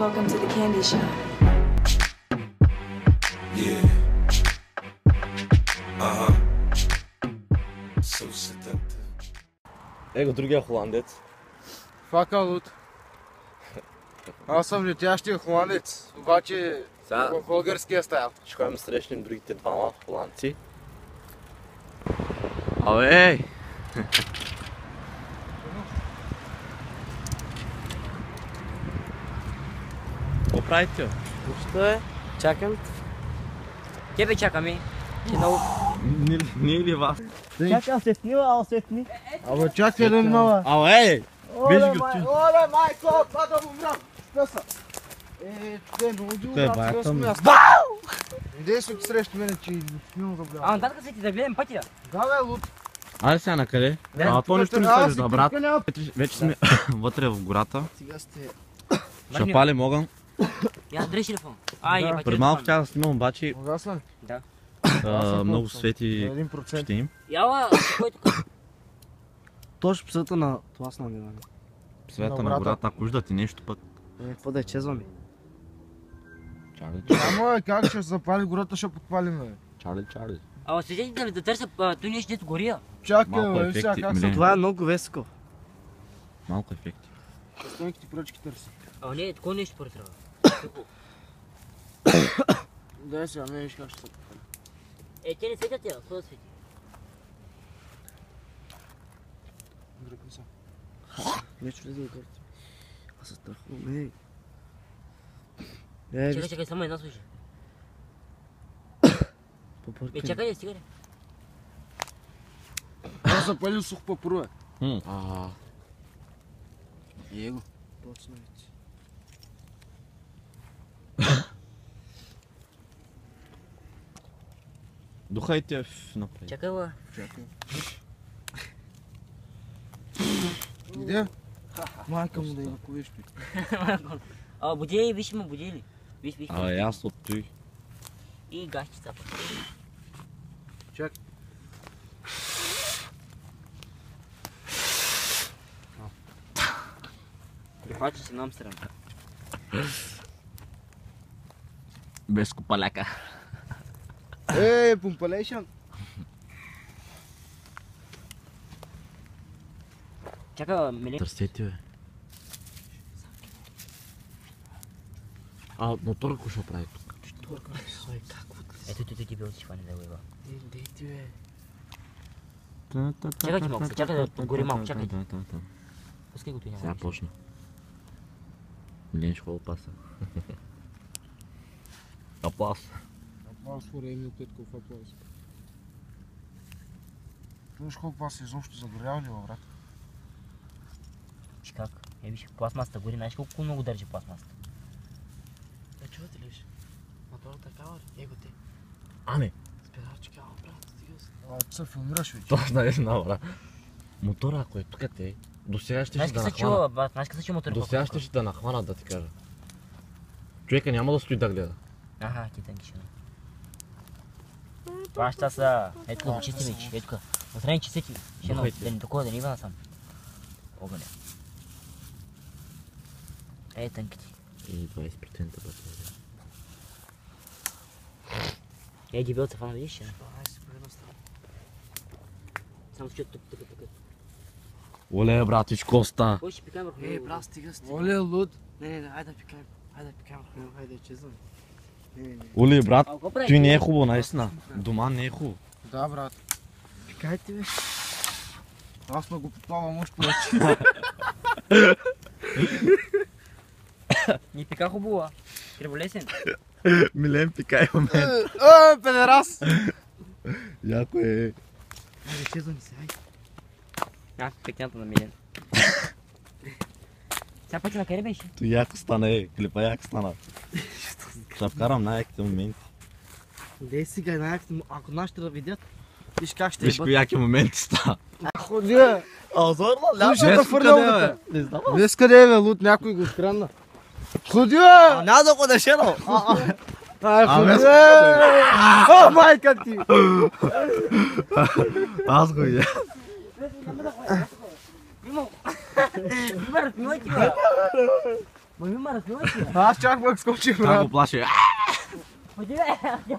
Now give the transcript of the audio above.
Welcome to the candy shop. Yeah. So seductive. Его другия холандец. Факалут. Аз съм летящия холандец, обаче Сега в българския стайл. ще ходим срещнем другите двама холандци. Абе! Какво правите? Що е? Чакам. Тебе чакаме. Не или вас? Чакай, осветни. Абе чакай да мала. Абе! Виж го ти. Оле, майко, бада му мрам. Спеса. Те наудил Те, брат, бая, сега там. сме аз. Идей си срещу мене, че снимам за бляха. Нататък се ти да гледам пътя. Да бе, Лут. Айде сега накъде? То нищо не се вижда, брат. Вече сме вътре в гората. Сега сте... Ще палим огън. Я дръж телефон. Преди малко тя да снимам, обаче Угасна ли? много свети 1%. ще им. Яла, кой тук? Точно по средата на това снамиване. Света на гората, ако виждате нещо пък. Какво да е чезваме? Чарли, Ама бе, как ще запали гората, ще подпалим бе. Чарли. Светите ли да търся той нещо, дето гория? Чакай Малко бе, сега ефекти, как милен. са... Това е много веско. Малко ефекти. Стойките пръчки търси. Не, такова нещо поред трябва. Дай сега, не виж как ще се подпали. Те не светят тя, какво да свети? Дръпни се. Нещо влезе от горите. Аз се страхувам, ей. Чакай, само една слушай. Попъркай. Чакай, стига ли? Аз запалил сух папур, бе. Его. Почна вече. Духайте в напред. Чакай, ла. Чакай. Иде? Майка му да има ковиш пи. Будели, виж ме, будели. Виж. Аз от той. И гащи цапа. Чак. Прихвача се на Амстердам. Без купаляка. Пумпалейшън. Чакай, миле. Търсете, бе. Мотора какво ще прави тук? Ето ти бил си фани да го еба. Дей ти, бе. Чакай ти малко, чакай да подгори малко, чакай. Пускай го той няма. Сега почна. Милен ще хвала паса. Аплас. Аплаус for Емил Петков, аплаус. Виж колко аз изобщо загорял ли, бе, брат? Виж как? Виж, пластмасата гори, знаеш колко много държи пластмасата. Чувате ли виж? Мотора такава ли? Его те. Ане! Спирачка, брат, стига се. Ти се филмираш вече. Точно не знам, бра. Мотора, ако е тук те, до сега ще Знаеш да къде се нахвана. чува, брат, знаеш къде се чува мотор? До сега ще да нахвана, да ти кажа. Човека няма да стои да гледа. Ти тънки ще. Това ще са, ето го чисти вече, ето ка. Настрани чистити, ще едно, да ни такова, да ни идва насам. Огъня. Тънките. И 20% батерия. Дебелца фана, видиш? Ай, се погледна страна. Само че тук. Оле, братичко, ста. Кой ще пикам върху Ей, него? брат, стига. Оле, Луд. Не, айде да пикаем. Айде да пикаем върху него, айде да чезваме. Не. Оле, брат, Какво прави? той не е хубаво, наистина. Дома не е хубаво. Да, брат. Пикайте, бе. Аз ме го попавам още повече. Ни пика хубаво, криволесен. Милен, пикай момент. Педерас! Яко е. Айде, чезваме се, айде. Пикнята на Милен. Сега пъти на къде беше? То яко стана, клипа яко стана. Ще вкарам най-яките моменти. Дей сега, ако нашите да видят, виж как ще Виж кои яки моменти ста. Ходи, бе. Зорла, Слушай, фърля Не знам. Днес къде е, бе, Луд? Някой го открадна. Ходи, бе! Няма да го дешено. Ходи, бе! О, майка ти! Аз го видя. Мимо! Мимо, ти бе! Ма ми ме развиваш ли? Аз чак пък скочих, Това брат. го плаше. Ходи бе!